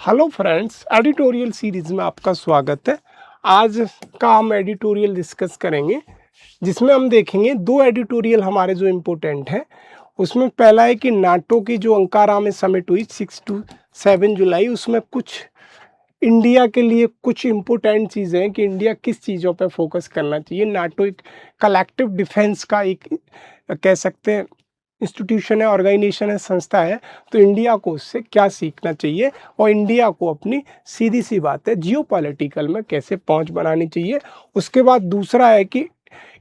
Hello friends, editorial series में आपका स्वागत है। आज का हम एडिटोरियल डिस्कस करेंगे जिसमें हम देखेंगे दो एडिटोरियल हमारे जो इम्पोर्टेंट हैं। उसमें पहला है कि नाटो की जो अंकारा में समिट हुई 6 to 7 जुलाई, उसमें कुछ इंडिया के लिए कुछ इम्पोर्टेंट चीज़ें हैं कि इंडिया किस चीज़ों पर फोकस करना चाहिए। नाटो एक कलेक्टिव डिफेंस का एक कह सकते हैं इंस्टीट्यूशन है, ऑर्गेनाइजेशन है, संस्था है। तो इंडिया को उससे क्या सीखना चाहिए और इंडिया को अपनी सीधी सी बात है जियोपॉलिटिकल में कैसे पहुंच बनानी चाहिए। उसके बाद दूसरा है कि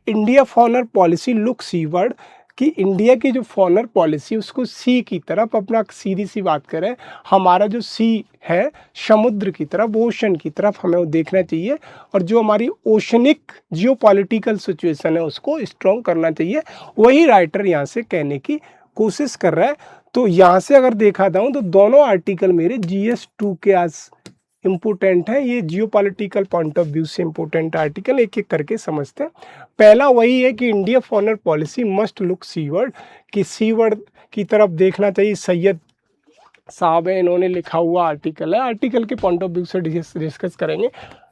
India foreign policy look seaward, कि इंडिया की जो फॉरेन पॉलिसी उसको सी की तरफ, अपना सीधी सी बात करें, हमारा जो सी है समुद्र की तरफ, ओशन की तरफ हमें वो देखना चाहिए और जो हमारी ओशनिक जियोपॉलिटिकल सिचुएशन है उसको स्ट्रॉन्ग करना चाहिए। वही राइटर यहाँ से कहने की कोशिश कर रहा है। तो यहाँ से अगर देखा जाऊँ तो दोनों आर्टिकल मेरे GS2 के आज इम्पोर्टेंट है। ये जियोपॉलिटिकल पॉइंट ऑफ व्यू से इम्पोर्टेंट आर्टिकल एक एक करके समझते हैं। पहला वही है कि India foreign policy must look seaward, कि सीवर्ड की तरफ देखना चाहिए। सैयद साहब है, इन्होंने लिखा हुआ आर्टिकल है, आर्टिकल के पॉइंट ऑफ व्यू से डिस्कस करेंगे।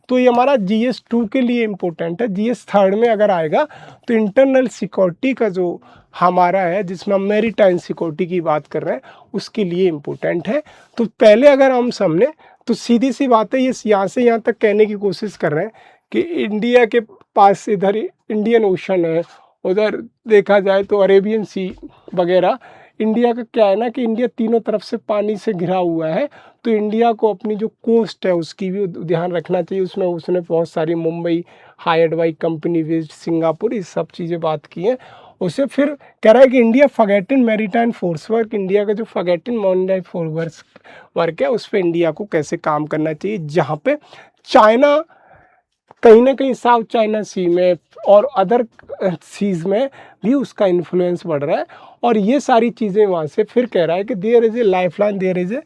तो ये हमारा GS2 के लिए इम्पोर्टेंट है। GS3 में अगर आएगा तो इंटरनल सिक्योरिटी का जो हमारा है, जिसमें हम मैरीटाइम सिक्योरिटी की बात कर रहे हैं, उसके लिए इम्पोर्टेंट है। तो पहले अगर हम सामने, तो सीधी सी बात है, ये यहाँ से यहाँ तक कहने की कोशिश कर रहे हैं कि इंडिया के पास इधर इंडियन ओशन है, उधर देखा जाए तो अरेबियन सी वगैरह। इंडिया का क्या है ना कि इंडिया तीनों तरफ से पानी से घिरा हुआ है, तो इंडिया को अपनी जो कोस्ट है उसकी भी ध्यान रखना चाहिए। उसमें उसने बहुत सारी Mumbai hired by company visit, Singapore, ये सब चीज़ें बात की हैं। उसे फिर कह रहा है कि India forgotten maritime force work, India का जो फॉरगेटन मैरीटाइम फोर्स वर्क है उस पर इंडिया को कैसे काम करना चाहिए, जहाँ पे चाइना कहीं ना कहीं साउथ चाइना सी में और अदर सीज में भी उसका इन्फ्लुएंस बढ़ रहा है। और ये सारी चीज़ें वहाँ से फिर कह रहा है कि there is a life line, there is a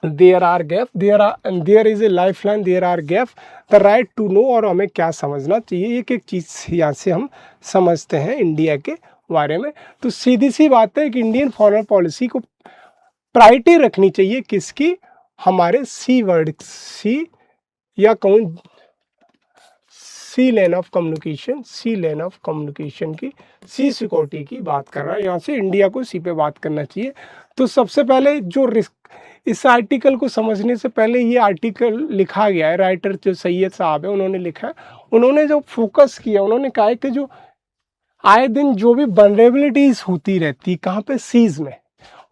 there is a life line, there are gap, the right to know. और हमें क्या समझना चाहिए, एक एक चीज़ यहाँ से हम समझते हैं इंडिया के बारे में। तो सीधी सी बात है कि इंडियन फॉरेन पॉलिसी को प्रायोरिटी रखनी चाहिए किसकी, हमारे सी वर्ड, सी या कहूँ sea lane of communication, sea lane of communication की, सी सिक्योरिटी की बात कर रहा है। यहाँ से इंडिया को सी पे बात करना चाहिए। तो सबसे पहले जो रिस्क, इस आर्टिकल को समझने से पहले ये आर्टिकल लिखा गया है, राइटर जो सैयद साहब है उन्होंने लिखा है। उन्होंने जो फोकस किया, उन्होंने कहा है कि जो आए दिन जो भी वनरेबिलिटीज होती रहती कहाँ पे, सीज में,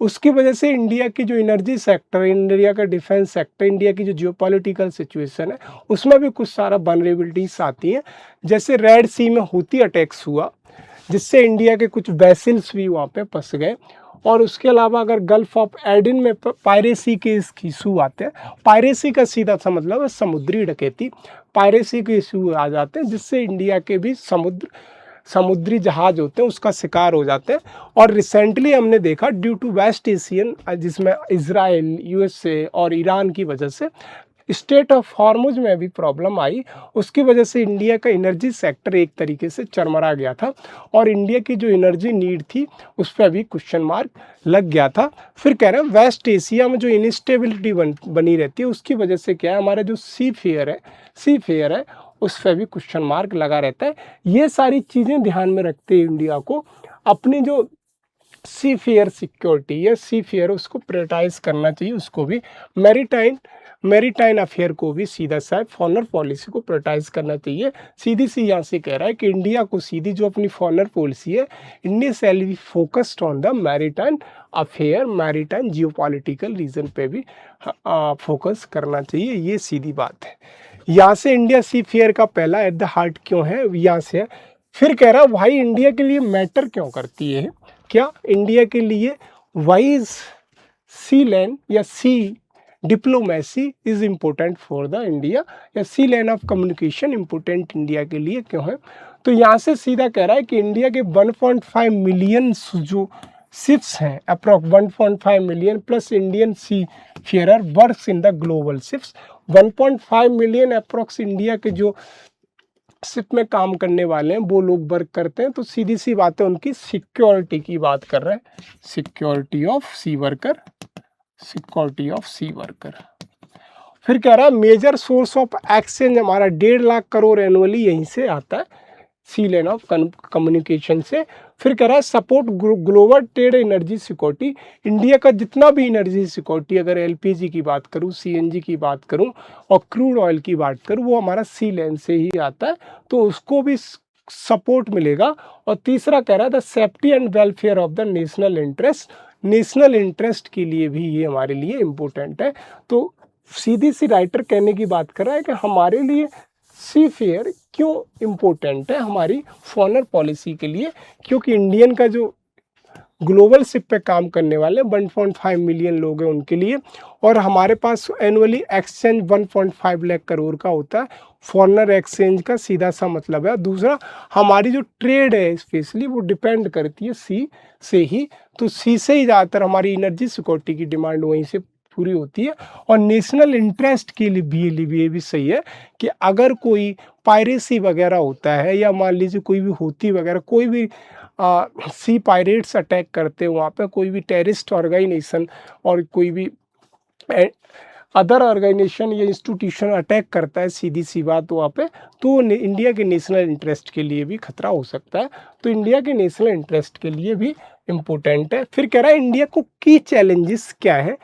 उसकी वजह से इंडिया की जो एनर्जी सेक्टर, इंडिया का डिफेंस सेक्टर, इंडिया की जो जियोपॉलिटिकल सिचुएशन है उसमें भी कुछ सारा वनरेबिलिटीज आती हैं। जैसे रेड सी में हूती अटैक्स हुआ, जिससे इंडिया के कुछ वेसल्स भी वहाँ पे फंस गए। और उसके अलावा अगर गल्फ ऑफ एडन में पायरेसी के इशू आते हैं, पायरेसी का सीधा सा मतलब है समुद्री डकैती, पायरेसी के इशू आ जाते हैं जिससे इंडिया के भी समुद्री जहाज होते हैं उसका शिकार हो जाते हैं। और रिसेंटली हमने देखा ड्यू टू वेस्ट एशियन, जिसमें इजराइल, USA और ईरान की वजह से स्टेट ऑफ हॉर्मुज में भी प्रॉब्लम आई, उसकी वजह से इंडिया का एनर्जी सेक्टर एक तरीके से चरमरा गया था और इंडिया की जो एनर्जी नीड थी उस पर भी क्वेश्चन मार्क लग गया था। फिर कह रहे हैं वेस्ट एशिया में जो इनस्टेबिलिटी बनी रहती है उसकी वजह से क्या है, हमारा जो सी फेयर है उस पर भी क्वेश्चन मार्क लगा रहता है। ये सारी चीज़ें ध्यान में रखते हैं इंडिया को अपनी जो सी फेयर सिक्योरिटी या सी फेयर उसको प्रायोरिटाइज करना चाहिए, उसको भी मैरीटाइन अफेयर को भी सीधा सा फॉरेन पॉलिसी को प्रायोरिटाइज करना चाहिए। सीधी सी यहाँ से कह रहा है कि इंडिया को सीधी जो अपनी फॉरेन पॉलिसी है, India shall be focused on the maritime affair, maritime geopolitical region पे भी फोकस करना चाहिए। ये सीधी बात है। यहाँ से इंडिया सी फेयर का पहला एट द हार्ट क्यों है, यहाँ से है। फिर कह रहा भाई इंडिया के लिए मैटर क्यों करती है, क्या इंडिया के लिए वाइज सी लैन या sea diplomacy is important for the India, या sea lane of communication important India के लिए क्यों है। तो यहाँ से सीधा कह रहा है कि इंडिया के 1.5 मिलियन जो शिप्स हैं, approx 1.5 million plus Indian seafarer works in the global ships, 1.5 million approx India के जो शिप में काम करने वाले हैं वो लोग वर्क करते हैं। तो सीधी सी बात है, उनकी सिक्योरिटी की बात कर रहे हैं, security of sea worker, security of sea worker. फिर कह रहा है मेजर सोर्स ऑफ एक्सचेंज हमारा 1.5 लाख करोड़ एनुअली यहीं से आता है, सी लेन ऑफ कम्युनिकेशन से। फिर कह रहा है support global trade energy security, India का जितना भी एनर्जी सिक्योरिटी, अगर एलपीजी की बात करूं, सीएनजी की बात करूं और क्रूड ऑयल की बात करूं, वो हमारा सी लेन से ही आता है, तो उसको भी सपोर्ट मिलेगा। और तीसरा कह रहा है the safety and welfare of the national interest, national interest के लिए भी ये हमारे लिए इम्पोर्टेंट है। तो सीधी सी राइटर कहने की बात कर रहा है कि हमारे लिए सी फेयर क्यों इम्पोर्टेंट है हमारी फॉरेन पॉलिसी के लिए, क्योंकि इंडियन का जो ग्लोबल शिप पे काम करने वाले 1.5 मिलियन लोग हैं उनके लिए, और हमारे पास एनुअली एक्सचेंज 1.5 लाख करोड़ का होता है। फॉरेनर एक्सचेंज का सीधा सा मतलब है। दूसरा, हमारी जो ट्रेड है स्पेशली वो डिपेंड करती है सी से ही, तो सी से ही ज़्यादातर हमारी एनर्जी सिक्योरिटी की डिमांड वहीं से पूरी होती है। और नेशनल इंटरेस्ट के लिए ये भी सही है कि अगर कोई पायरेसी वगैरह होता है, या मान लीजिए कोई भी होती वगैरह, कोई भी सी पायरेट्स अटैक करते हैं वहाँ पे, कोई भी टेररिस्ट ऑर्गेनाइजेशन और कोई भी अदर ऑर्गेनाइजेशन या इंस्टीट्यूशन अटैक करता है, सीधी सी बात वहाँ पे, तो इंडिया के नेशनल इंटरेस्ट के लिए भी खतरा हो सकता है। तो इंडिया के नेशनल इंटरेस्ट के लिए भी इम्पोर्टेंट है। फिर कह रहा है इंडिया को की चैलेंजेस क्या है,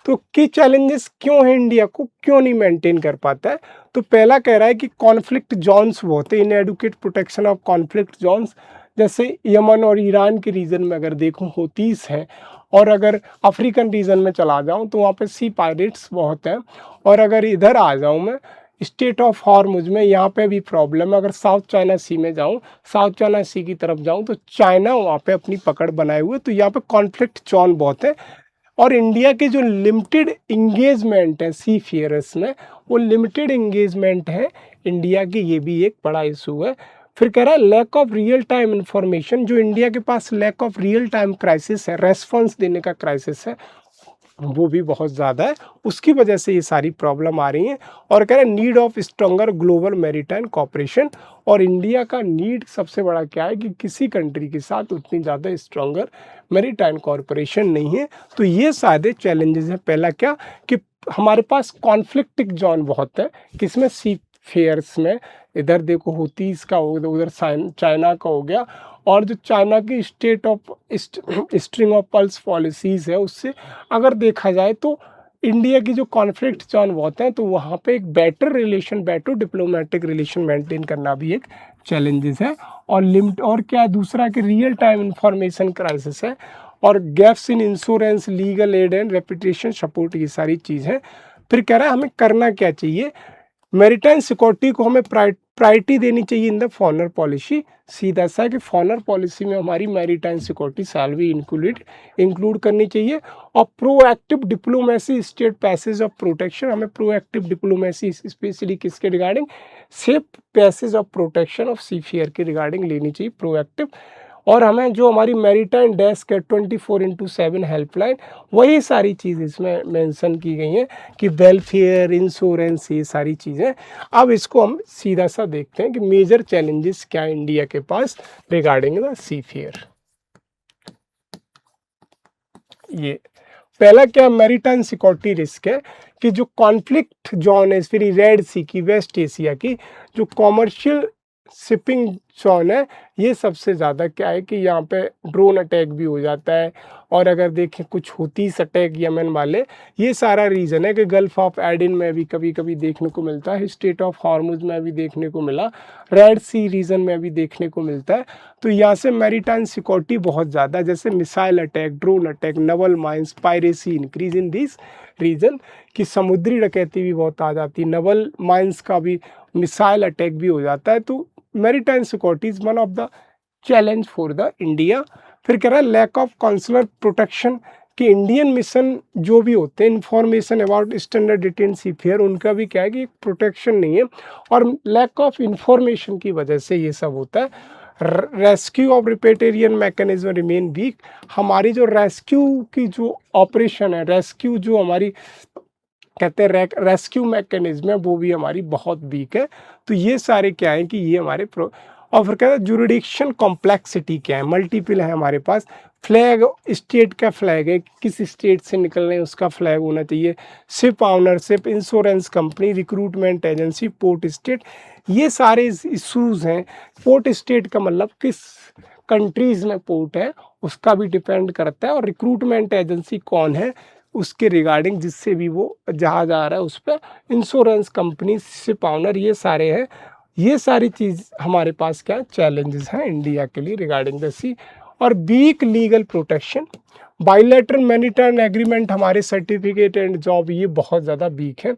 तो की चैलेंजेस क्यों है, इंडिया को क्यों नहीं मेंटेन कर पाता है। तो पहला कह रहा है कि कॉन्फ्लिक्ट जोन्स बहुत है, inadequate protection of conflict zones, जैसे यमन और ईरान के रीजन में अगर देखूं होतीस हैं, और अगर अफ्रीकन रीजन में चला जाऊं तो वहाँ पे सी पायरेट्स बहुत हैं, और अगर इधर आ जाऊं मैं स्टेट ऑफ हॉर्मुज में, यहाँ पे भी प्रॉब्लम है। अगर साउथ चाइना सी में जाऊँ, साउथ चाइना सी की तरफ जाऊँ तो चाइना वहाँ पे अपनी पकड़ बनाए हुए, तो यहाँ पे कॉन्फ्लिक्ट जोन बहुत है। और इंडिया के जो लिमिटेड इंगेजमेंट है सी फेयर्स में, वो लिमिटेड इंगेजमेंट है इंडिया की, ये भी एक बड़ा इशू है। फिर कह रहा है lack of real time information, जो इंडिया के पास lack of real time crisis है, रेस्पॉन्स देने का क्राइसिस है, वो भी बहुत ज़्यादा है, उसकी वजह से ये सारी प्रॉब्लम आ रही हैं। और कह रहे हैं need of stronger global maritime cooperation, और इंडिया का नीड सबसे बड़ा क्या है कि किसी कंट्री के साथ उतनी ज़्यादा स्ट्रॉन्गर मैरीटाइम कॉरपोरेशन नहीं है। तो ये सारे चैलेंजेस हैं। पहला क्या कि हमारे पास कॉन्फ्लिक्टिक जोन बहुत है, किसमें, सी फेयर्स में, इधर देखो होतीस का हो गया, उधर चाइना का हो गया, और जो चाइना की state of string of pulse policies है, उससे अगर देखा जाए तो इंडिया की जो कॉन्फ्लिक्ट जोन बहुत हैं, तो वहाँ पे एक better relation, better diplomatic relation maintain करना भी एक चैलेंजेस है। और लिमिट और क्या है दूसरा कि रियल टाइम इंफॉर्मेशन क्राइसिस है, और gaps in insurance, legal aid and reputation support, ये सारी चीज़ हैं। फिर कह रहा है हमें करना क्या चाहिए, मैरीटाइम सिक्योरिटी को हमें प्रायोरिटी देनी चाहिए इन द फॉरेनर पॉलिसी। सीधा सा है कि फॉरेनर पॉलिसी में हमारी मैरीटाइम सिक्योरिटी साल भी इंक्लूड करनी चाहिए। और proactive diplomacy, state passage of protection, हमें प्रोएक्टिव डिप्लोमेसी स्पेशली किसके regarding, safe passage of protection of seafarer के रिगार्डिंग लेनी चाहिए, प्रोएक्टिव। और हमें जो हमारी मैरीटाइम डेस्क है 24/7 हेल्पलाइन, वही सारी चीज़ इसमें मेंशन की गई हैं कि वेलफेयर, इंश्योरेंस, ये सारी चीज़ें। अब इसको हम सीधा सा देखते हैं कि मेजर चैलेंजेस क्या है इंडिया के पास रिगार्डिंग द सी फेयर। ये पहला क्या, मैरीटाइम सिक्योरिटी रिस्क है कि जो कॉन्फ्लिक्ट जोन है फिर रेड सी की, वेस्ट एशिया की जो कॉमर्शियल शिपिंग जोन है, ये सबसे ज़्यादा क्या है कि यहाँ पे ड्रोन अटैक भी हो जाता है। और अगर देखें कुछ हुतीस अटैक यमन वाले, ये सारा रीज़न है कि गल्फ ऑफ एडन में भी कभी कभी देखने को मिलता है, स्टेट ऑफ हॉर्मुज में भी देखने को मिला, रेड सी रीजन में भी देखने को मिलता है। तो यहाँ से मैरीटाइम सिक्योरिटी बहुत ज़्यादा, जैसे missile attack, drone attack, naval mines, piracy increase in this region, कि समुद्री डकैती भी बहुत आ जाती है, नवल माइंस का भी, मिसाइल अटैक भी हो जाता है। तो maritime security is one of the challenge for the India. फिर कह रहा है लैक ऑफ कॉन्सुलर प्रोटेक्शन, कि इंडियन मिशन जो भी होते हैं, information about standard detain seafarer, उनका भी क्या है कि प्रोटेक्शन नहीं है, और लैक ऑफ इंफॉर्मेशन की वजह से ये सब होता है। Rescue of repatriation mechanism remain weak, हमारी जो रेस्क्यू की जो ऑपरेशन है, रेस्क्यू जो हमारी कहते हैं रेस्क्यू मैकेनिज्म है, वो भी हमारी बहुत वीक है। तो ये सारे क्या है कि ये हमारे और फिर कहता है जुरिडिक्शन कॉम्प्लेक्सिटी क्या है, मल्टीपल है हमारे पास। फ्लैग, स्टेट का फ्लैग है, किस स्टेट से निकल रहे हैं उसका फ्लैग होना चाहिए। Ship ownership, insurance company, recruitment agency, port state, ये सारे इशूज़ हैं। पोर्ट स्टेट का मतलब किस कंट्रीज़ में पोर्ट है उसका भी डिपेंड करता है, और रिक्रूटमेंट एजेंसी कौन है उसके रिगार्डिंग जिससे भी वो जहाज आ रहा है उस पर। इंश्योरेंस कंपनी, शिप ऑनर, ये सारे हैं। ये सारी चीज़ हमारे पास क्या चैलेंजेस हैं इंडिया के लिए रिगार्डिंग द सी। और weak legal protection, bilateral maritime agreement, हमारे सर्टिफिकेट एंड जॉब ये बहुत ज़्यादा वीक है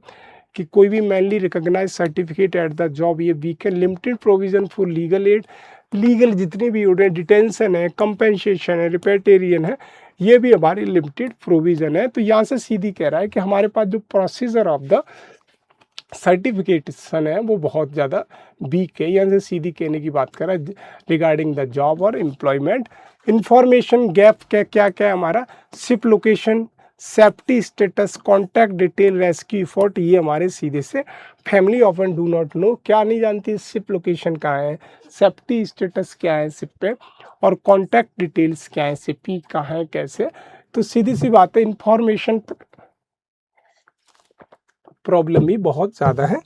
कि कोई भी mainly recognise certificate at the job ये वीक है। Limited provision for legal aid, legal जितने भी हो रहे हैं, डिटेंशन है, कंपेंसेशन है, रिपेटेरियन है, ये भी हमारी लिमिटेड प्रोविज़न है। तो यहाँ से सीधी कह रहा है कि हमारे पास जो प्रोसीजर ऑफ द सर्टिफिकेशन है वो बहुत ज़्यादा वीक है। यहाँ से सीधी कहने की बात कर रहा है रिगार्डिंग द जॉब और एम्प्लॉयमेंट। इंफॉर्मेशन गैप क्या क्या क्या है हमारा, ship location, safety status, contact detail, rescue effort, ये हमारे सीधे से family often do not know, क्या नहीं जानती शिप लोकेशन कहाँ है, सेफ्टी स्टेटस क्या है शिप पे, और कॉन्टैक्ट डिटेल्स क्या है शिप की कहाँ है कैसे। तो सीधी सी बात है, इंफॉर्मेशन प्रॉब्लम भी बहुत ज़्यादा है।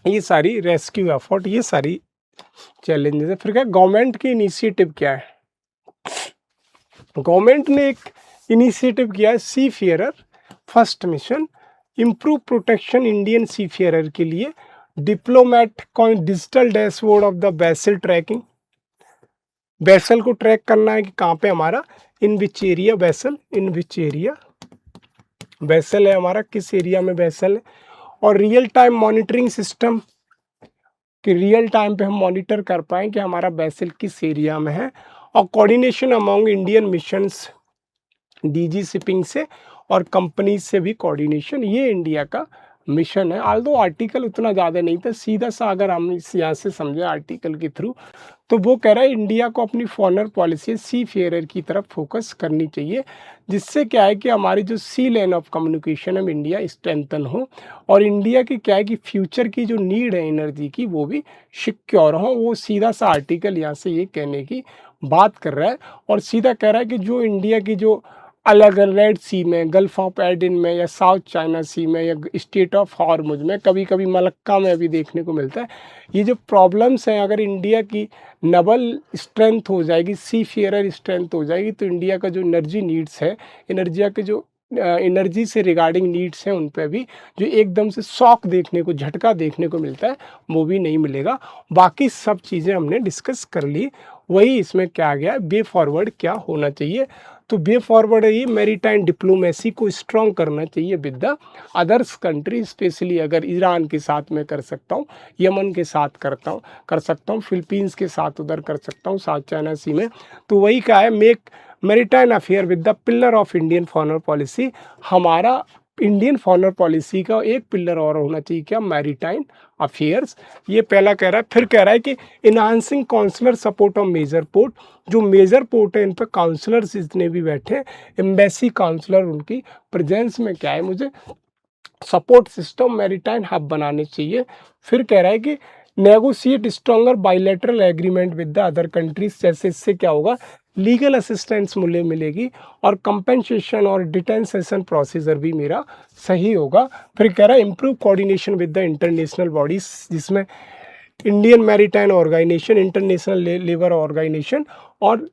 ये सारी रेस्क्यू एफर्ट, ये सारी चैलेंजेस है। फिर क्या गवर्नमेंट की इनिशिएटिव क्या है, गवर्नमेंट ने एक इनिशिएटिव किया है seafarer first mission, improve protection Indian seafarer के लिए। Diplomat digital dashboard of the vessel tracking, vessel को ट्रैक करना है कि कहाँ पे हमारा, in which area vessel, in which area vessel है हमारा, किस एरिया में वेसल है। और रियल टाइम मॉनिटरिंग सिस्टम कि रियल टाइम पे हम मॉनिटर कर पाएँ कि हमारा वेसल किस एरिया में है। और coordination among Indian missions, DG shipping से और कंपनी से भी कोऑर्डिनेशन, ये इंडिया का मिशन है। आल्दो आर्टिकल उतना ज़्यादा नहीं था, सीधा सा अगर हम इस यहाँ से समझे आर्टिकल के थ्रू, तो वो कह रहा है इंडिया को अपनी फॉरेन पॉलिसी सी फेयरर की तरफ फोकस करनी चाहिए, जिससे क्या है कि हमारी जो सी लेन ऑफ कम्युनिकेशन है इंडिया स्ट्रेंथन हो, और इंडिया की क्या है कि फ्यूचर की जो नीड है एनर्जी की वो भी सिक्योर हो। वो सीधा सा आर्टिकल यहाँ से ये कहने की बात कर रहा है, और सीधा कह रहा है कि जो इंडिया की जो अलग रेड सी में, गल्फ ऑफ एडन में, या साउथ चाइना सी में, या स्टेट ऑफ हॉर्मुज में, कभी कभी मलक्का में भी देखने को मिलता है, ये जो प्रॉब्लम्स हैं, अगर इंडिया की नबल स्ट्रेंथ हो जाएगी, सी फेयरर स्ट्रेंथ हो जाएगी, तो इंडिया का जो एनर्जी नीड्स है, एनर्जिया के जो एनर्जी से रिगार्डिंग नीड्स हैं उन पर भी जो एकदम से शॉक देखने को, झटका देखने को मिलता है, वो भी नहीं मिलेगा। बाकी सब चीज़ें हमने डिस्कस कर ली। वही इसमें क्या आ गया, वे फॉरवर्ड क्या होना चाहिए। तो वे फॉरवर्ड है ये मैरीटाइम डिप्लोमेसी को स्ट्रॉन्ग करना चाहिए with the others country, specially अगर ईरान के साथ मैं कर सकता हूँ, यमन के साथ कर सकता हूँ, फिलीपींस के साथ उधर कर सकता हूँ, साउथ चाइना सी में। तो वही क्या है, make maritime affair with the pillar of Indian foreign policy. हमारा इंडियन फॉरेन पॉलिसी का एक पिलर और होना चाहिए, क्या, मैरीटाइम अफेयर्स। ये पहला कह रहा है। फिर कह रहा है कि enhancing consular support of major port, जो मेजर पोर्ट है इन पर काउंसलर्स जितने भी बैठे, एम्बेसी काउंसलर, उनकी प्रेजेंस में क्या है मुझे सपोर्ट सिस्टम मैरीटाइम हब बनाने चाहिए। फिर कह रहा है कि negotiate stronger bilateral agreement with the other countries, जैसे इससे क्या होगा, लीगल असिस्टेंस मुझे मिलेगी, और कंपेंसेशन और डिटेंसेशन प्रोसीजर भी मेरा सही होगा। फिर कह रहा है improve coordination with the international bodies, जिसमें Indian maritime organisation, international labour organisation, और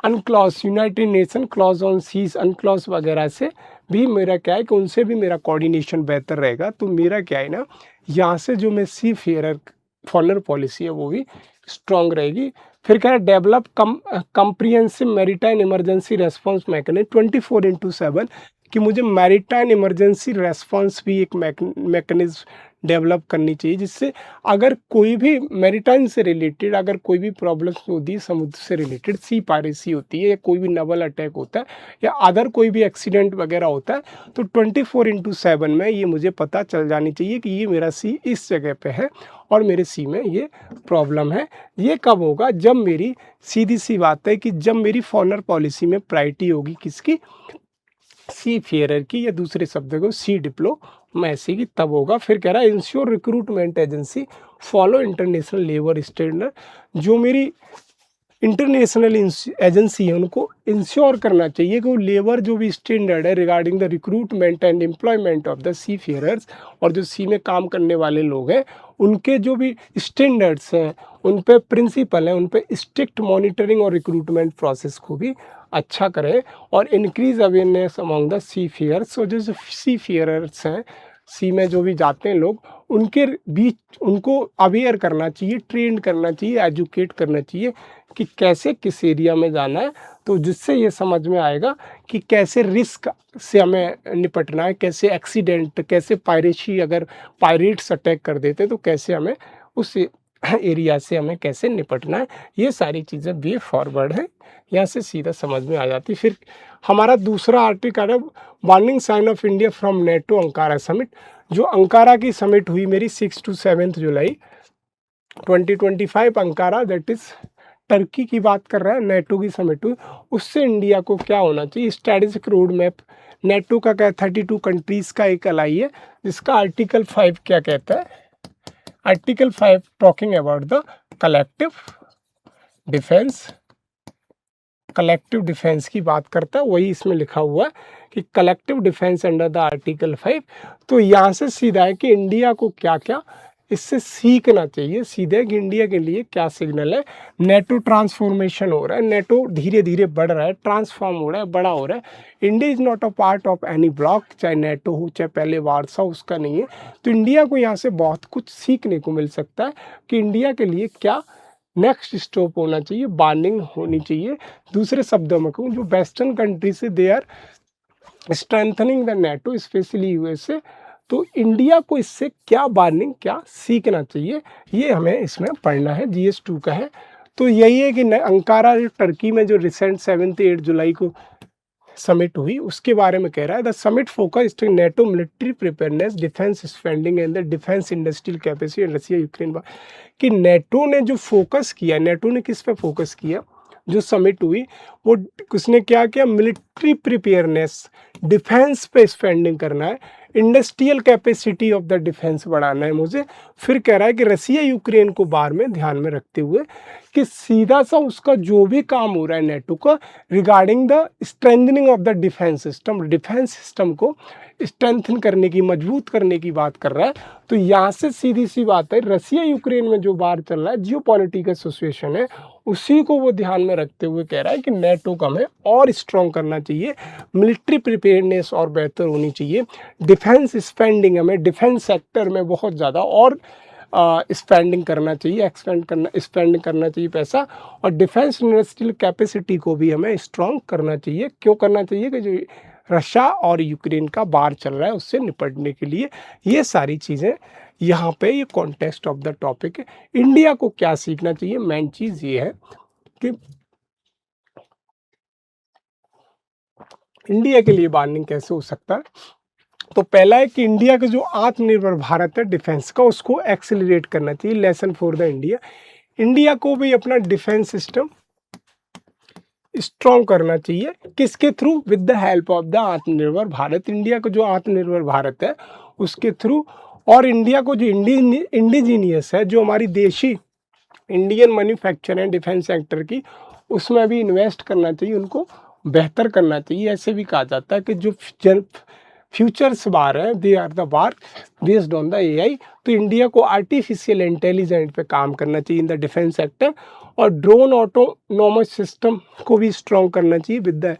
UNCLOS, United Nation clause on seas UNCLOS वगैरह से भी मेरा क्या है कि उनसे भी मेरा कोऑर्डिनेशन बेहतर रहेगा। तो मेरा क्या है ना, यहाँ से जो मैं सी फेयरर फॉरेन पॉलिसी है वो भी स्ट्रॉन्ग रहेगी। फिर क्या है, develop comprehensive maritime emergency response mechanism 24/7, कि मुझे मैरीटाइम इमरजेंसी रेस्पॉन्स भी एक मैकेनिज्म डेवलप करनी चाहिए, जिससे अगर कोई भी मैरीटाइम से रिलेटेड अगर कोई भी प्रॉब्लम्स होती है, समुद्र से रिलेटेड सी पायरेसी होती है, या कोई भी नवल अटैक होता है, या अदर कोई भी एक्सीडेंट वगैरह होता है, तो 24/7 में ये मुझे पता चल जानी चाहिए कि ये मेरा सी इस जगह पे है और मेरे सी में ये प्रॉब्लम है। ये कब होगा, जब मेरी सीधी सी बात है कि जब मेरी फॉरेन पॉलिसी में प्रायोरिटी होगी किसकी, सी फेयरर की, या दूसरे शब्द को सी डिप्लोमेसी की, तब होगा। फिर कह रहा है ensure recruitment agency follow international labour standard. जो मेरी इंटरनेशनल एजेंसी है उनको इंश्योर करना चाहिए कि वो लेबर जो भी स्टैंडर्ड है regarding the recruitment and employment of the seafarers, और जो सी में काम करने वाले लोग हैं उनके जो भी स्टैंडर्ड्स हैं, उन पे प्रिंसिपल हैं, उन पे स्ट्रिक्ट मॉनिटरिंग और रिक्रूटमेंट प्रोसेस को भी अच्छा करें, और increase awareness among the seafarers. और जो सी फेयरर्स हैं, सी में जो भी जाते हैं लोग, उनके बीच उनको अवेयर करना चाहिए, ट्रेन करना चाहिए, एजुकेट करना चाहिए कि कैसे किस एरिया में जाना है, तो जिससे ये समझ में आएगा कि कैसे रिस्क से हमें निपटना है, कैसे एक्सीडेंट, कैसे पायरेसी, अगर पायरेट्स अटैक कर देते तो कैसे हमें उस एरिया से हमें कैसे निपटना है। ये सारी चीज़ें वे फॉरवर्ड है, यहाँ से सीधा समझ में आ जाती। फिर हमारा दूसरा आर्टिकल है warning sign of India from NATO Ankara summit. जो अंकारा की समिट हुई मेरी 6 to 7 जुलाई 2025 अंकारा, दैट इज़ टर्की की बात कर रहा है, नेटो की समिट हुई, उससे इंडिया को क्या होना चाहिए, स्ट्रेटेजिक रोड मैप। नेटो का क्या 32 कंट्रीज़ का एक अलाई है, जिसका आर्टिकल 5 क्या कहता है, article 5 talking about the collective defence, collective defence की बात करता है, वही इसमें लिखा हुआ है कि collective defence under the article 5। तो यहाँ से सीधा है कि इंडिया को क्या क्या इससे सीखना चाहिए, सीधे कि इंडिया के लिए क्या सिग्नल है। नेटो ट्रांसफॉर्मेशन हो रहा है, नेटो धीरे धीरे बढ़ रहा है, ट्रांसफॉर्म हो रहा है, बड़ा हो रहा है। India is not a part of any block, चाहे नेटो हो चाहे पहले वारसा उसका नहीं है। तो इंडिया को यहाँ से बहुत कुछ सीखने को मिल सकता है कि इंडिया के लिए क्या नेक्स्ट स्टॉप होना चाहिए, बार्निंग होनी चाहिए। दूसरे शब्दों में कहूँ, जो वेस्टर्न कंट्री से they are strengthening the NATO, specially USA, तो इंडिया को इससे क्या बार्निंग, क्या सीखना चाहिए, ये हमें इसमें पढ़ना है, GS2 का है। तो यही है कि अंकारा जो टर्की में जो रिसेंट 7-8 जुलाई को समिट हुई, उसके बारे में कह रहा है the summit focus NATO military preparedness, defence spending and the defence industrial capacity in Russia Ukraine. कि नेटो ने जो फोकस किया, नेटो ने किस पे फोकस किया, जो समिट हुई वो उसने क्या किया, मिलिट्री प्रिपेयरनेस, डिफेंस पे स्पेंडिंग करना है, industrial capacity of the defence बढ़ाना है मुझे। फिर कह रहा है कि रसिया यूक्रेन को बार में ध्यान में रखते हुए कि सीधा सा उसका जो भी काम हो रहा है नेटो का regarding the strengthening of the defence system, defence system को स्ट्रेंथन करने की, मजबूत करने की बात कर रहा है। तो यहाँ से सीधी सी बात है, रसिया यूक्रेन में जो बार चल रहा है, जियो पॉलिटिकल सिचुएशन है, उसी को वो ध्यान में रखते हुए कह रहा है कि नेटो का हमें और स्ट्रॉन्ग करना चाहिए, मिलिट्री प्रिपेयरनेस और बेहतर होनी चाहिए, डिफेंस स्पेंडिंग हमें डिफेंस सेक्टर में बहुत ज़्यादा और स्पेंडिंग करना चाहिए, स्पेंड करना चाहिए पैसा, और डिफेंस इंडस्ट्रियल कैपेसिटी को भी हमें स्ट्रॉन्ग करना चाहिए। क्यों करना चाहिए कि जो रशिया और यूक्रेन का बार चल रहा है उससे निपटने के लिए। ये सारी चीज़ें यहाँ पे ये कॉन्टेक्स्ट ऑफ द टॉपिक है। इंडिया को क्या सीखना चाहिए, मेन चीज़ ये है कि इंडिया के लिए वार्निंग कैसे हो सकता है। तो पहला है कि इंडिया का जो आत्मनिर्भर भारत है डिफेंस का, उसको एक्सेलरेट करना चाहिए। Lesson for the India, India को भी अपना डिफेंस सिस्टम स्ट्रॉन्ग करना चाहिए। किसके through, with the help of the आत्मनिर्भर भारत। इंडिया का जो आत्मनिर्भर भारत है उसके थ्रू, और इंडिया को जो इंडिजीनियस है, जो हमारी देशी इंडियन मैन्युफैक्चर है डिफेंस सेक्टर की, उसमें भी इन्वेस्ट करना चाहिए, उनको बेहतर करना चाहिए। ऐसे भी कहा जाता है कि जो फ्यूचर्स बार है, they are the war based on the AI। तो इंडिया को आर्टिफिशियल इंटेलिजेंस पे काम करना चाहिए इन द डिफेंस सेक्टर, और ड्रोन ऑटोनोमस सिस्टम को भी स्ट्रॉन्ग करना चाहिए with the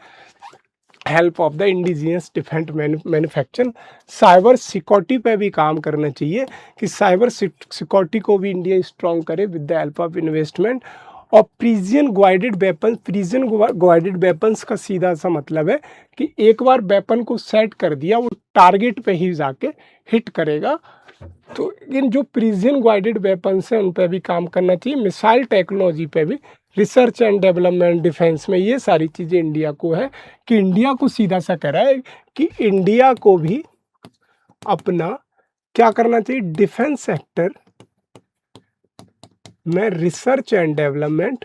help of the indigenous defence manufacture. Cyber security पे भी काम करना चाहिए कि साइबर सिक्योरिटी को भी इंडिया स्ट्रॉन्ग करे with the help of investment. और precision guided weapon, precision guided weapons का सीधा सा मतलब है कि एक बार वेपन को सेट कर दिया वो टारगेट पे ही जाके हिट करेगा। तो इन जो प्रिजन गाइडेड वेपन्स हैं उन पर भी काम करना चाहिए। मिसाइल टेक्नोलॉजी पे भी, रिसर्च एंड डेवलपमेंट, डिफेंस में, ये सारी चीज़ें इंडिया को है कि इंडिया को सीधा सा कह रहा है कि इंडिया को भी अपना क्या करना चाहिए, डिफेंस सेक्टर में रिसर्च एंड डेवलपमेंट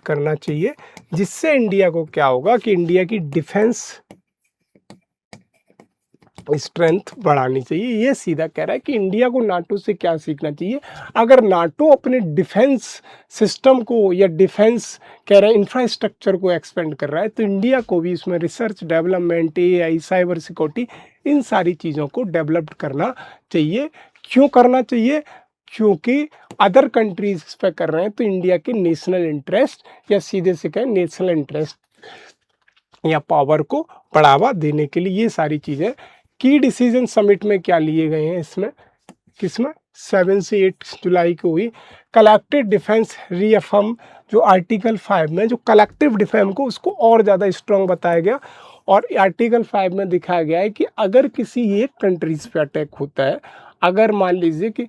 करना चाहिए, जिससे इंडिया को क्या होगा कि इंडिया की डिफेंस स्ट्रेंथ बढ़ानी चाहिए। ये सीधा कह रहा है कि इंडिया को नाटो से क्या सीखना चाहिए। अगर नाटो अपने डिफेंस सिस्टम को या डिफेंस कह रहे हैं इंफ्रास्ट्रक्चर को एक्सपेंड कर रहा है, तो इंडिया को भी इसमें research development, AI, cyber security, इन सारी चीज़ों को डेवलप करना चाहिए। क्यों करना चाहिए? क्योंकि अदर कंट्रीज इस पर कर रहे हैं, तो इंडिया के नेशनल इंटरेस्ट या सीधे से कहें नेशनल इंटरेस्ट या पावर को बढ़ावा देने के लिए ये सारी चीज़ें। की डिसीजन समिट में क्या लिए गए हैं इसमें, किसमें 7 से 8 जुलाई को हुई कलेक्टिव डिफेंस रीअफर्म, जो आर्टिकल 5 में जो कलेक्टिव डिफेंस को उसको और ज़्यादा स्ट्रॉन्ग बताया गया। और आर्टिकल 5 में दिखाया गया है कि अगर किसी एक कंट्रीज पे अटैक होता है, अगर मान लीजिए कि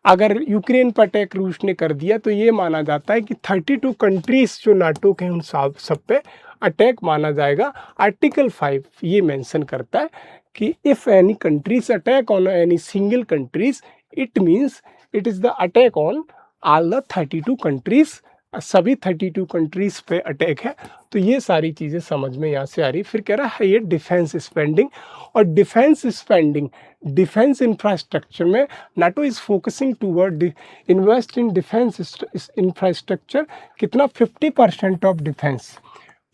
अगर यूक्रेन पर अटैक रूस ने कर दिया, तो ये माना जाता है कि 32 कंट्रीज जो नाटो के उन सब पे अटैक माना जाएगा। आर्टिकल 5 ये मेंशन करता है कि if any countries attack on any single countries, it means it is the attack on all the 32 countries, सभी 32 कंट्रीज पे अटैक है। तो ये सारी चीज़ें समझ में यहाँ से आ रही। फिर कह रहा है ये डिफेंस स्पेंडिंग, और डिफेंस स्पेंडिंग डिफेंस इंफ्रास्ट्रक्चर में NATO is focusing toward invest in defence infrastructure. कितना? 50% ऑफ डिफेंस,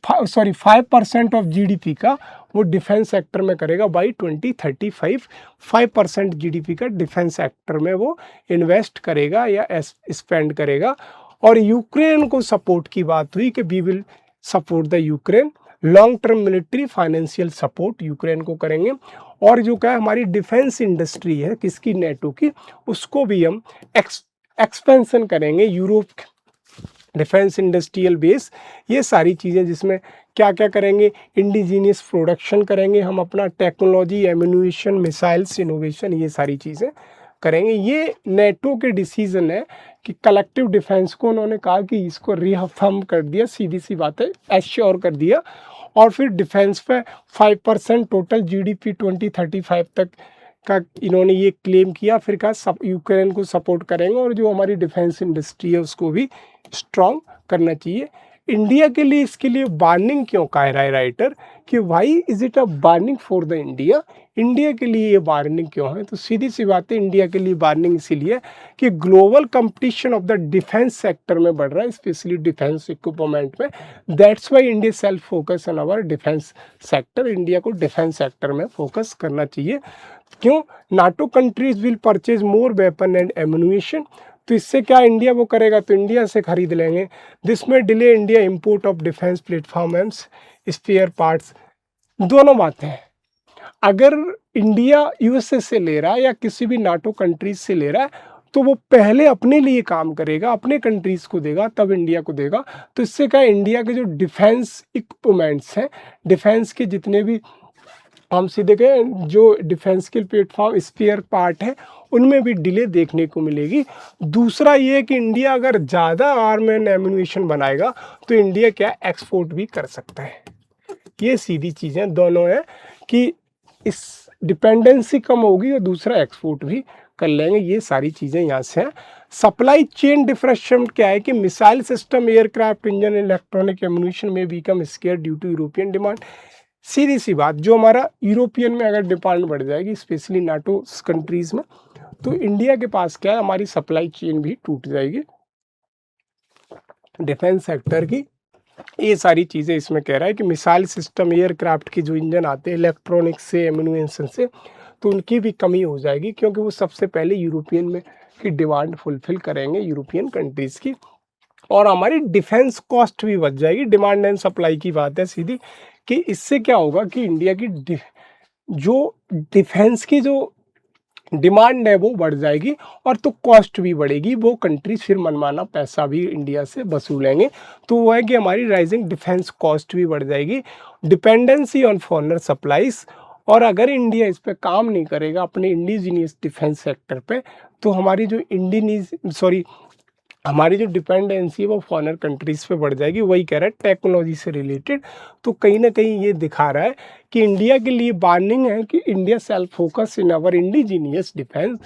5% ऑफ जीडीपी का वो डिफेंस सेक्टर में करेगा बाई 2035। 5% जीडीपी का डिफेंस सेक्टर में वो इन्वेस्ट करेगा या स्पेंड करेगा। और यूक्रेन को सपोर्ट की बात हुई कि we will support the Ukraine, long term military financial support Ukraine को करेंगे। और जो क्या हमारी डिफेंस इंडस्ट्री है किसकी, नेटो की, उसको भी हम एक्सपेंशन करेंगे, यूरोप डिफेंस इंडस्ट्रियल बेस। ये सारी चीज़ें जिसमें क्या क्या करेंगे, इंडिजीनियस प्रोडक्शन करेंगे हम, अपना टेक्नोलॉजी, एम्यूनेशन, मिसाइल्स, इनोवेशन, ये सारी चीज़ें करेंगे। ये नेटो के डिसीजन है कि कलेक्टिव डिफेंस को उन्होंने कहा कि इसको रिअफर्म कर दिया, सीधी सी बात है, एश्योर कर दिया। और फिर डिफेंस पे 5% टोटल जीडीपी 2035 तक का इन्होंने ये क्लेम किया। फिर कहा सब यूक्रेन को सपोर्ट करेंगे और जो हमारी डिफेंस इंडस्ट्री है उसको भी स्ट्रॉन्ग करना चाहिए। इंडिया के लिए इसके लिए वार्निंग क्यों कह रहा है राइटर कि why is it a warning for the India, India के लिए ये वार्निंग क्यों है? तो सीधी सी बात है, इंडिया के लिए वार्निंग इसीलिए कि global competition of the defence sector में बढ़ रहा है, स्पेशली डिफेंस इक्विपमेंट में। That's why India self focus on our defence sector. India को डिफेंस सेक्टर में फोकस करना चाहिए। क्यों? NATO countries will purchase more weapon and ammunition. तो इससे क्या इंडिया वो करेगा, तो इंडिया से खरीद लेंगे। दिस में delay India import of defence platform and spare parts. दोनों बातें हैं, अगर इंडिया यूएसए से ले रहा है या किसी भी नाटो कंट्रीज से ले रहा है, तो वो पहले अपने लिए काम करेगा, अपने कंट्रीज को देगा, तब इंडिया को देगा। तो इससे क्या इंडिया के जो डिफेंस इक्विपमेंट्स हैं, डिफेंस के जितने भी हम सीधे कहें जो डिफेंस के प्लेटफॉर्म स्पेयर पार्ट है, उनमें भी डिले देखने को मिलेगी। दूसरा ये है कि इंडिया अगर ज़्यादा आर्म एंड एम्यूनेशन बनाएगा तो इंडिया क्या एक्सपोर्ट भी कर सकता है। ये सीधी चीज़ें दोनों हैं कि इस डिपेंडेंसी कम होगी और दूसरा एक्सपोर्ट भी कर लेंगे। ये सारी चीज़ें यहाँ से हैं। सप्लाई चेन डिफरेंशिएशन क्या है कि missile system, aircraft engine, electronic ammunition में become scarce due to European demand. सीधी सी बात, जो हमारा यूरोपियन में अगर डिमांड बढ़ जाएगी, स्पेशली नाटो कंट्रीज़ में, तो इंडिया के पास क्या है, हमारी सप्लाई चेन भी टूट जाएगी डिफेंस सेक्टर की। ये सारी चीज़ें इसमें कह रहा है कि मिसाइल सिस्टम, एयरक्राफ्ट के जो इंजन आते हैं इलेक्ट्रॉनिक्स से, एम्यूनेशन से, तो उनकी भी कमी हो जाएगी, क्योंकि वो सबसे पहले यूरोपियन में की डिमांड फुलफिल करेंगे, यूरोपियन कंट्रीज़ की। और हमारी डिफेंस कॉस्ट भी बढ़ जाएगी। डिमांड एंड सप्लाई की बात है सीधी, कि इससे क्या होगा कि इंडिया की जो डिफेंस की जो डिमांड है वो बढ़ जाएगी, और तो कॉस्ट भी बढ़ेगी। वो कंट्रीज फिर मनमाना पैसा भी इंडिया से वसूलेंगे। तो वो है कि हमारी राइजिंग डिफेंस कॉस्ट भी बढ़ जाएगी, डिपेंडेंसी ऑन फॉरेनर सप्लाईज। और अगर इंडिया इस पे काम नहीं करेगा अपने इंडिजीनियस डिफेंस सेक्टर पे, तो हमारी जो हमारी जो डिपेंडेंसी है वो फॉरेनर कंट्रीज़ पे बढ़ जाएगी। वही कह रहा है टेक्नोलॉजी से रिलेटेड। तो कहीं ना कहीं ये दिखा रहा है कि इंडिया के लिए वार्निंग है कि India self focus in our indigenous defence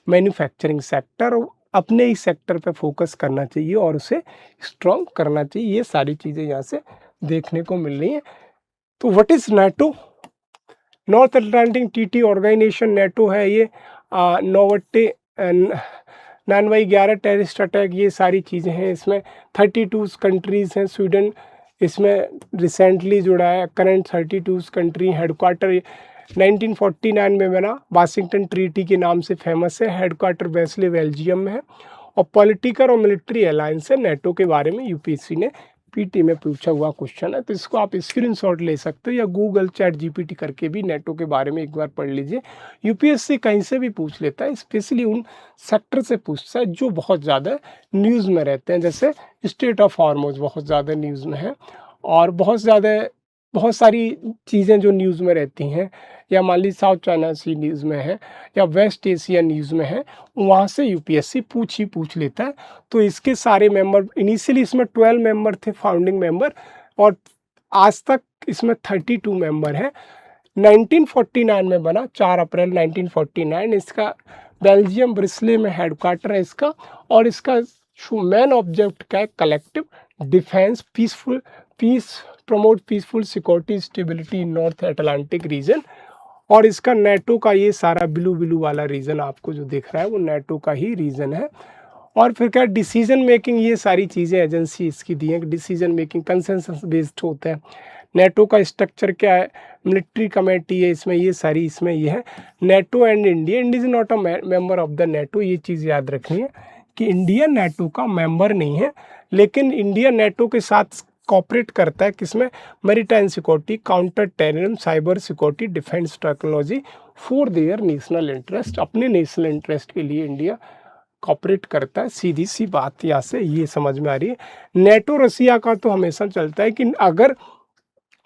manufacturing sector, अपने ही सेक्टर पे फोकस करना चाहिए और उसे स्ट्रॉन्ग करना चाहिए। ये सारी चीज़ें यहाँ से देखने को मिल रही हैं। तो what is NATO? North Atlantic Treaty Organisation NATO है ये, नोवटे 9/11 टेररिस्ट अटैक, ये सारी चीज़ें हैं इसमें। 32 कंट्रीज़ हैं, स्वीडन इसमें रिसेंटली जुड़ा है। करंट 32 कंट्री, हेडक्वार्टर 1949 में बना, वाशिंगटन ट्रीटी के नाम से फेमस है, हेडक्वार्टर वेस्ले बेल्जियम में है, और पॉलिटिकल और मिलिट्री अलायंस है नेटो के बारे में। यूपीएससी ने पीटी में पूछा हुआ क्वेश्चन है, तो इसको आप स्क्रीनशॉट ले सकते हो या गूगल चैट जीपीटी करके भी नेटो के बारे में एक बार पढ़ लीजिए। यूपीएससी कहीं से भी पूछ लेता है, स्पेशली उन सेक्टर से पूछता है जो बहुत ज़्यादा न्यूज़ में रहते हैं, जैसे स्टेट ऑफ हॉर्मोज बहुत ज़्यादा न्यूज़ में है, और बहुत सारी चीज़ें जो न्यूज़ में रहती हैं, या मान लीजिए साउथ चाइना सी न्यूज़ में है या वेस्ट एशिया न्यूज़ में है, वहाँ से यूपीएससी पूछ लेता है। तो इसके सारे मेंबर, इनिशियली इसमें 12 मेंबर थे फाउंडिंग मेंबर, और आज तक इसमें 32 मेंबर हैं। 1949 में बना, 4 अप्रैल 1949। इसका बेल्जियम ब्रिस्ले में हेडक्वार्टर है इसका, और इसका मेन ऑब्जेक्ट क्या है, collective defence, peace promote peaceful security stability in North Atlantic region. और इसका नेटो का ये सारा ब्लू वाला रीजन आपको जो दिख रहा है वो नेटो का ही रीजन है। और फिर क्या, डिसीजन मेकिंग, ये सारी चीज़ें एजेंसी इसकी दी हैं, डिसीजन मेकिंग कंसेंसस बेस्ड होता है। नेटो का स्ट्रक्चर क्या है, मिलिट्री कमेटी है इसमें, ये सारी इसमें ये है। NATO and India is not a member of the NATO, ये चीज़ याद रखनी है कि इंडिया नेटो का मेंबर नहीं है, लेकिन इंडिया नेटो के साथ कॉपरेट करता है किसमें, maritime security, counter terrorism, cyber security, defence technology for their national interest. अपने नेशनल इंटरेस्ट के लिए इंडिया कॉपरेट करता है, सीधी सी बात यहाँ से ये समझ में आ रही है। नेटो रसिया का तो हमेशा चलता है कि अगर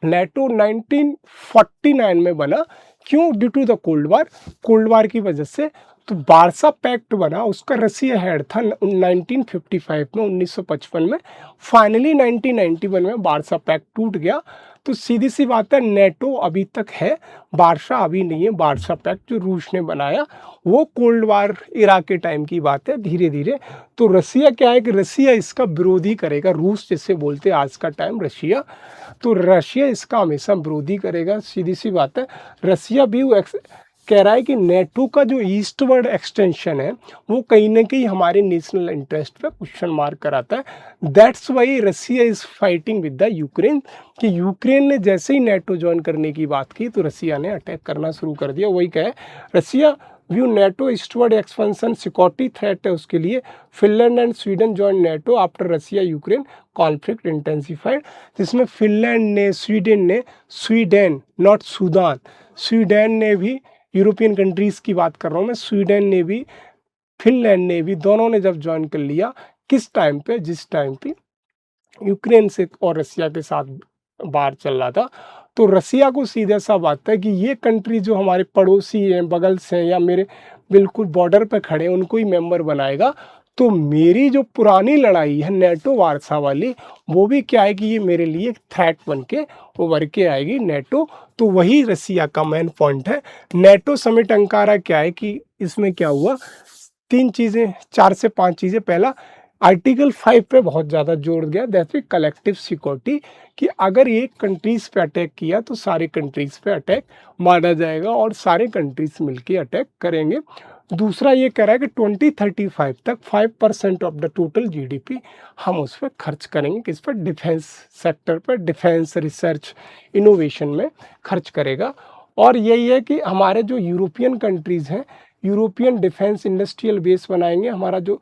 नेटो 1949 में बना, क्यों, due to the cold war की वजह से। तो वार्सा पैक्ट बना, उसका रसिया हेड था 1955 में, 1955 में। फाइनली 1991 में वार्सा पैक्ट टूट गया। तो सीधी सी बात है, नेटो अभी तक है, वार्सा अभी नहीं है। वार्सा पैक्ट जो रूस ने बनाया वो कोल्ड वार इरा के टाइम की बात है, धीरे धीरे। तो रसिया क्या है कि रसिया इसका विरोधी करेगा, रूस जिससे बोलते हैं आज का टाइम रशिया, तो रशिया इसका हमेशा विरोधी करेगा, सीधी सी बात है। रसिया भी कह रहा है कि नेटो का जो ईस्टवर्ड एक्सटेंशन है वो कहीं ना कहीं हमारे नेशनल इंटरेस्ट पे क्वेश्चन मार्क कराता है। That's why Russia is fighting with the Ukraine, कि यूक्रेन ने जैसे ही नेटो ज्वाइन करने की बात की तो रसिया ने अटैक करना शुरू कर दिया। वही कहे, Russia view NATO eastward expansion security threat है उसके लिए। Finland and Sweden join NATO after Russia Ukraine conflict intensified, जिसमें फिनलैंड ने, स्वीडन नॉट सूडान, स्वीडन ने भी, यूरोपियन कंट्रीज़ की बात कर रहा हूँ मैं, स्वीडन ने भी, फिनलैंड ने भी, दोनों ने जब ज्वाइन कर लिया, किस टाइम पे, जिस टाइम पे यूक्रेन से और रसिया के साथ वार चल रहा था। तो रसिया को सीधा सा बात है कि ये कंट्री जो हमारे पड़ोसी हैं, बगल से हैं, या मेरे बिल्कुल बॉर्डर पे खड़े हैं, उनको ही मेंबर बनाएगा। तो मेरी जो पुरानी लड़ाई है नेटो वार्सा वाली, वो भी क्या है कि ये मेरे लिए थ्रेट बन के उभर के आएगी नेटो। तो वही रसिया का मेन पॉइंट है। नेटो समिट अंकारा क्या है कि इसमें क्या हुआ, 3 चीज़ें, 4 से 5 चीज़ें। पहला, आर्टिकल 5 पे बहुत ज़्यादा जोड़ गया, दैट इज कलेक्टिव सिक्योरिटी, कि अगर एक कंट्रीज़ पे अटैक किया तो सारे कंट्रीज़ पे अटैक माना जाएगा और सारे कंट्रीज़ मिलके अटैक करेंगे। दूसरा ये कह रहा है कि 2035 तक 5% ऑफ द टोटल जीडीपी हम उस पर खर्च करेंगे, किस पर, डिफेंस सेक्टर पर, डिफेंस रिसर्च इनोवेशन में खर्च करेगा। और यही है कि हमारे जो यूरोपियन कंट्रीज़ हैं, यूरोपियन डिफेंस इंडस्ट्रियल बेस बनाएंगे। हमारा जो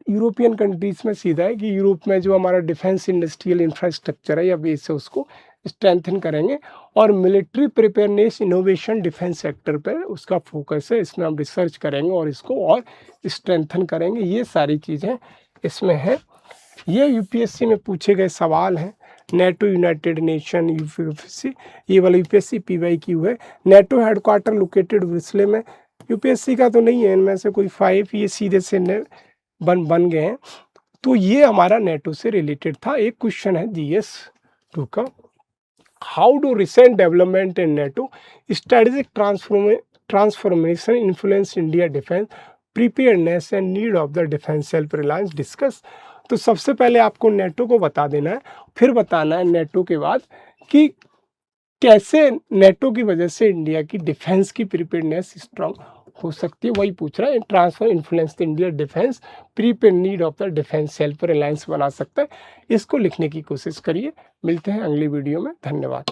यूरोपियन कंट्रीज़ में सीधा है कि यूरोप में जो हमारा डिफेंस इंडस्ट्रियल इंफ्रास्ट्रक्चर है या बेस है उसको स्ट्रेंथन करेंगे। और military preparedness innovation defence sector पर उसका फोकस है, इसमें हम रिसर्च करेंगे और इसको और स्ट्रेंथन करेंगे। ये सारी चीज़ें इसमें हैं। ये यूपीएससी में पूछे गए सवाल हैं। नेटो यूनाइटेड नेशन यूपीएससी, ये वाला यूपीएससी PYQ है। नेटो हेडक्वार्टर लोकेटेड ब्रिस्ले में, यूपीएससी का तो नहीं है, इनमें से कोई 5 ये सीधे से बन गए हैं। तो ये हमारा नेटो से रिलेटेड था। एक क्वेश्चन है GS2 का, how do recent development in NATO strategic transformation influence India defence preparedness and need of the defence self reliance discuss. तो सबसे पहले आपको नेटो को बता देना है, फिर बताना है नेटो के बाद कि कैसे नेटो की वजह से इंडिया की डिफेंस की प्रिपेयर्डनेस स्ट्रांग हो सकती है, वही पूछ रहा है। Transfer influence the India defence prepaid need of the defence self reliance बना सकता है। इसको लिखने की कोशिश करिए। मिलते हैं अगली वीडियो में। धन्यवाद।